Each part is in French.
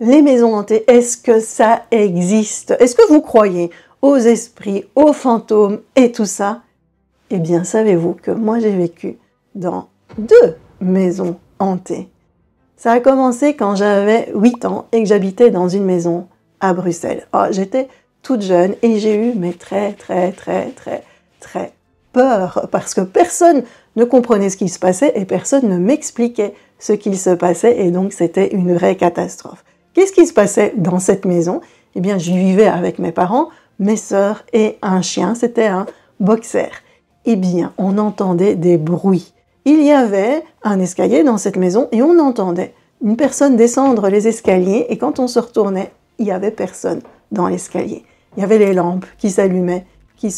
les maisons hantées, est-ce que ça existe? Est-ce que vous croyez aux esprits, aux fantômes et tout ça? Eh bien, savez-vous que moi j'ai vécu dans 2 maisons hantées. Ça a commencé quand j'avais 8 ans et que j'habitais dans une maison à Bruxelles. Oh, j'étais toute jeune et j'ai eu très peur parce que personne ne comprenait ce qui se passait et personne ne m'expliquait ce qu'il se passait et donc c'était une vraie catastrophe. Qu'est-ce qui se passait dans cette maison? Eh bien, j'y vivais avec mes parents, mes sœurs et un chien, c'était un boxer. Eh bien, on entendait des bruits. Il y avait un escalier dans cette maison et on entendait une personne descendre les escaliers et quand on se retournait, il n'y avait personne dans l'escalier. Il y avait les lampes qui s'allumaient, qui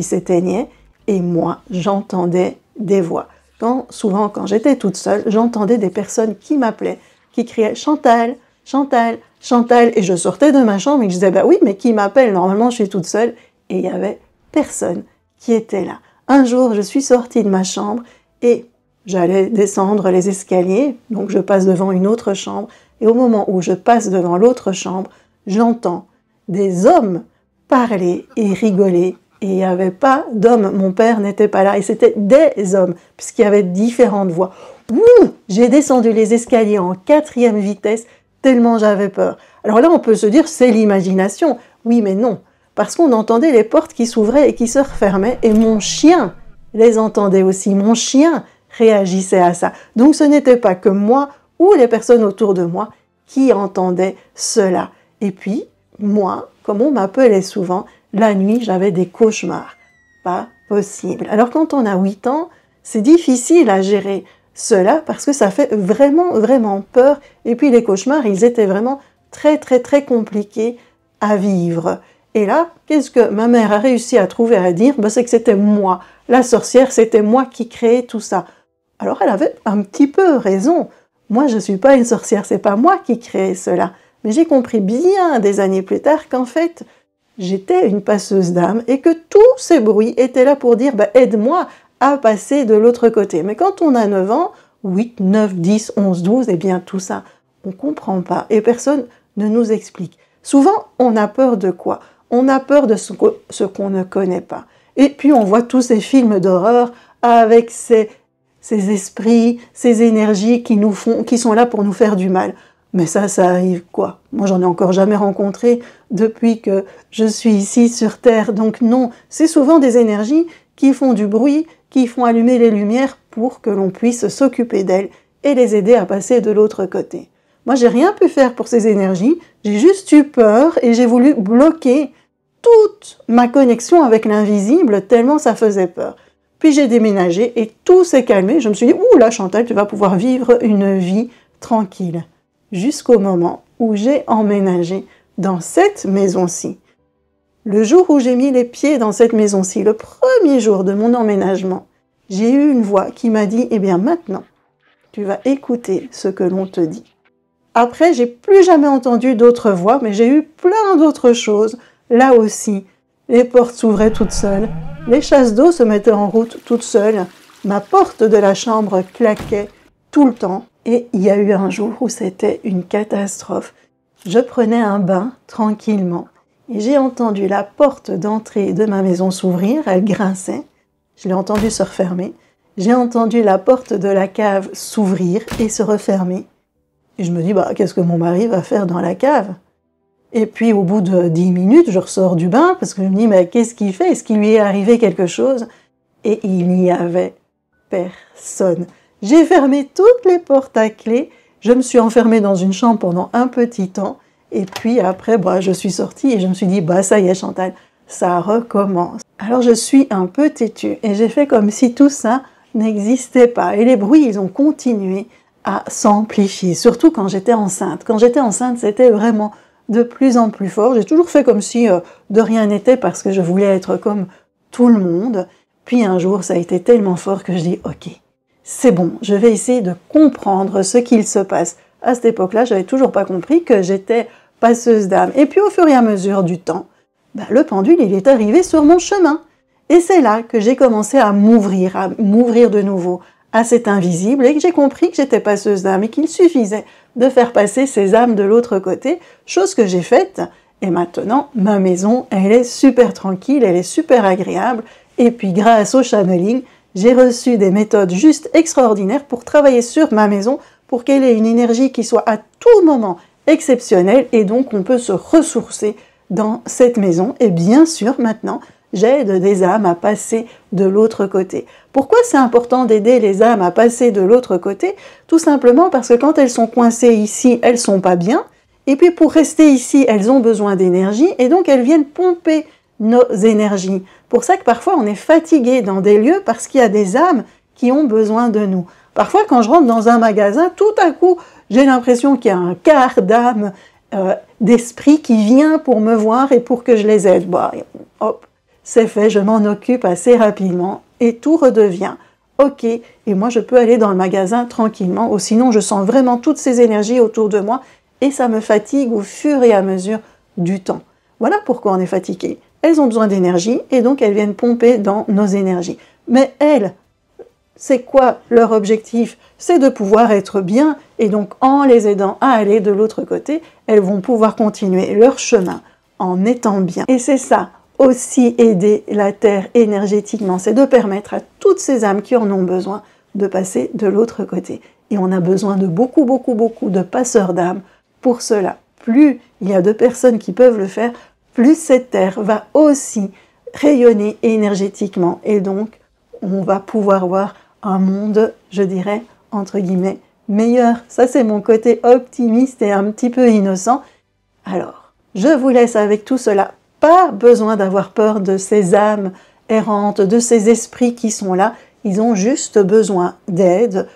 s'éteignaient et moi, j'entendais des voix. Souvent, quand j'étais toute seule, j'entendais des personnes qui m'appelaient, qui criaient « Chantal, Chantal, Chantal » et je sortais de ma chambre et je disais « Bah oui, mais qui m'appelle? Normalement, je suis toute seule. » Et il n'y avait personne qui était là. Un jour, je suis sortie de ma chambre et j'allais descendre les escaliers, donc je passe devant une autre chambre, et au moment où je passe devant l'autre chambre, j'entends des hommes parler et rigoler, et il n'y avait pas d'hommes, mon père n'était pas là, et c'était des hommes, puisqu'il y avait différentes voix. Ouh, j'ai descendu les escaliers en 4e vitesse, tellement j'avais peur. Alors là, on peut se dire, c'est l'imagination. Oui, mais non, parce qu'on entendait les portes qui s'ouvraient et qui se refermaient, et mon chien les entendait aussi, mon chien réagissait à ça. Donc ce n'était pas que moi ou les personnes autour de moi qui entendaient cela. Et puis, moi, comme on m'appelait souvent, la nuit, j'avais des cauchemars. Pas possible. Alors quand on a 8 ans, c'est difficile à gérer cela parce que ça fait vraiment peur. Et puis les cauchemars, ils étaient vraiment très compliqués à vivre. Et là, qu'est-ce que ma mère a réussi à trouver à dire? C'est que c'était moi. La sorcière, c'était moi qui créais tout ça. Alors elle avait un petit peu raison. Moi, je ne suis pas une sorcière, c'est pas moi qui créais cela. Mais j'ai compris bien des années plus tard qu'en fait, j'étais une passeuse d'âme et que tous ces bruits étaient là pour dire aide-moi à passer de l'autre côté. Mais quand on a 9 ans, 8, 9, 10, 11, 12, eh bien tout ça, on ne comprend pas et personne ne nous explique. Souvent, on a peur de quoi? On a peur de ce qu'on ne connaît pas. Et puis on voit tous ces films d'horreur avec ces esprits, ces énergies qui sont là pour nous faire du mal. Mais ça arrive quoi? Moi, j'en ai encore jamais rencontré depuis que je suis ici sur Terre. Donc non, c'est souvent des énergies qui font du bruit, qui font allumer les lumières pour que l'on puisse s'occuper d'elles et les aider à passer de l'autre côté. Moi, j'ai rien pu faire pour ces énergies, j'ai juste eu peur et j'ai voulu bloquer toute ma connexion avec l'invisible tellement ça faisait peur. Puis j'ai déménagé et tout s'est calmé. Je me suis dit, ouh là Chantal, tu vas pouvoir vivre une vie tranquille. Jusqu'au moment où j'ai emménagé dans cette maison-ci. Le jour où j'ai mis les pieds dans cette maison-ci, le premier jour de mon emménagement, j'ai eu une voix qui m'a dit, eh bien maintenant, tu vas écouter ce que l'on te dit. Après, j'ai plus jamais entendu d'autres voix, mais j'ai eu plein d'autres choses. Là aussi, les portes s'ouvraient toutes seules, les chasses d'eau se mettaient en route toutes seules, ma porte de la chambre claquait tout le temps. Et il y a eu un jour où c'était une catastrophe. Je prenais un bain tranquillement et j'ai entendu la porte d'entrée de ma maison s'ouvrir, elle grinçait, je l'ai entendue se refermer. J'ai entendu la porte de la cave s'ouvrir et se refermer. Et je me dis, qu'est-ce que mon mari va faire dans la cave? Et puis au bout de 10 minutes, je ressors du bain parce que je me dis, mais qu'est-ce qu'il fait? Est-ce qu'il lui est arrivé quelque chose? Et il n'y avait personne. J'ai fermé toutes les portes à clé, je me suis enfermée dans une chambre pendant un petit temps, et puis après, je suis sortie et je me suis dit, ça y est Chantal, ça recommence. Alors je suis un peu têtue et j'ai fait comme si tout ça n'existait pas. Et les bruits, ils ont continué à s'amplifier, surtout quand j'étais enceinte. Quand j'étais enceinte, c'était vraiment de plus en plus fort. J'ai toujours fait comme si de rien n'était parce que je voulais être comme tout le monde. Puis un jour, ça a été tellement fort que je dis, ok, c'est bon, je vais essayer de comprendre ce qu'il se passe. À cette époque-là, je n'avais toujours pas compris que j'étais passeuse d'âme. Et puis au fur et à mesure du temps, le pendule, il est arrivé sur mon chemin. Et c'est là que j'ai commencé à m'ouvrir de nouveau à cet invisible et que j'ai compris que j'étais passeuse d'âme et qu'il suffisait de faire passer ces âmes de l'autre côté, chose que j'ai faite. Et maintenant, ma maison, elle est super tranquille, elle est super agréable. Et puis grâce au channeling, j'ai reçu des méthodes juste extraordinaires pour travailler sur ma maison, pour qu'elle ait une énergie qui soit à tout moment exceptionnelle. Et donc, on peut se ressourcer dans cette maison. Et bien sûr, maintenant, j'aide des âmes à passer de l'autre côté. Pourquoi c'est important d'aider les âmes à passer de l'autre côté? Tout simplement parce que quand elles sont coincées ici, elles sont pas bien. Et puis pour rester ici, elles ont besoin d'énergie et donc elles viennent pomper nos énergies. Pour ça que parfois on est fatigué dans des lieux parce qu'il y a des âmes qui ont besoin de nous. Parfois quand je rentre dans un magasin, tout à coup j'ai l'impression qu'il y a un quart d'âme, d'esprit qui vient pour me voir et pour que je les aide. Bon, hop, c'est fait, je m'en occupe assez rapidement et tout redevient ok. Et moi je peux aller dans le magasin tranquillement ou sinon je sens vraiment toutes ces énergies autour de moi et ça me fatigue au fur et à mesure du temps. Voilà pourquoi on est fatigué. Elles ont besoin d'énergie et donc elles viennent pomper dans nos énergies. Mais elles, c'est quoi leur objectif? C'est de pouvoir être bien et donc en les aidant à aller de l'autre côté, elles vont pouvoir continuer leur chemin en étant bien. Et c'est ça aussi aider la Terre énergétiquement, c'est de permettre à toutes ces âmes qui en ont besoin de passer de l'autre côté. Et on a besoin de beaucoup de passeurs d'âmes pour cela. Plus il y a de personnes qui peuvent le faire, plus cette terre va aussi rayonner énergétiquement. Et donc, on va pouvoir voir un monde, je dirais, entre guillemets, meilleur. Ça, c'est mon côté optimiste et un petit peu innocent. Alors, je vous laisse avec tout cela. Pas besoin d'avoir peur de ces âmes errantes, de ces esprits qui sont là. Ils ont juste besoin d'aide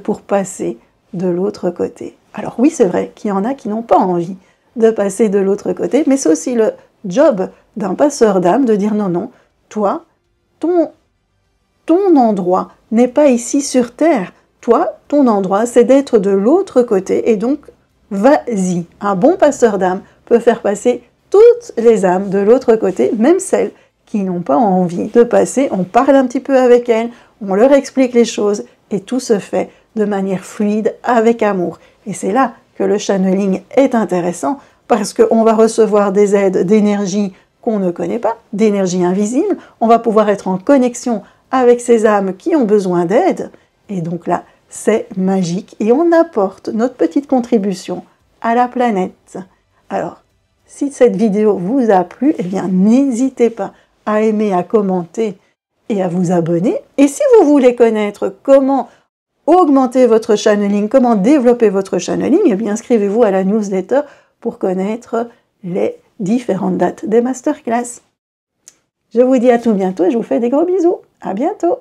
pour passer de l'autre côté. Alors oui, c'est vrai qu'il y en a qui n'ont pas envie de passer de l'autre côté, mais c'est aussi le job d'un passeur d'âme de dire non, toi, ton endroit n'est pas ici sur Terre. Toi, ton endroit, c'est d'être de l'autre côté et donc, vas-y. Un bon passeur d'âme peut faire passer toutes les âmes de l'autre côté, même celles qui n'ont pas envie de passer. On parle un petit peu avec elles, on leur explique les choses et tout se fait de manière fluide, avec amour. Et c'est là que le channeling est intéressant, parce qu'on va recevoir des aides d'énergie qu'on ne connaît pas, d'énergie invisible, on va pouvoir être en connexion avec ces âmes qui ont besoin d'aide, et donc là, c'est magique, et on apporte notre petite contribution à la planète. Alors, si cette vidéo vous a plu, eh bien, n'hésitez pas à aimer, à commenter et à vous abonner. Et si vous voulez connaître comment augmenter votre channeling, comment développer votre channeling, eh bien inscrivez-vous à la newsletter pour connaître les différentes dates des masterclass. Je vous dis à tout bientôt et je vous fais des gros bisous. À bientôt.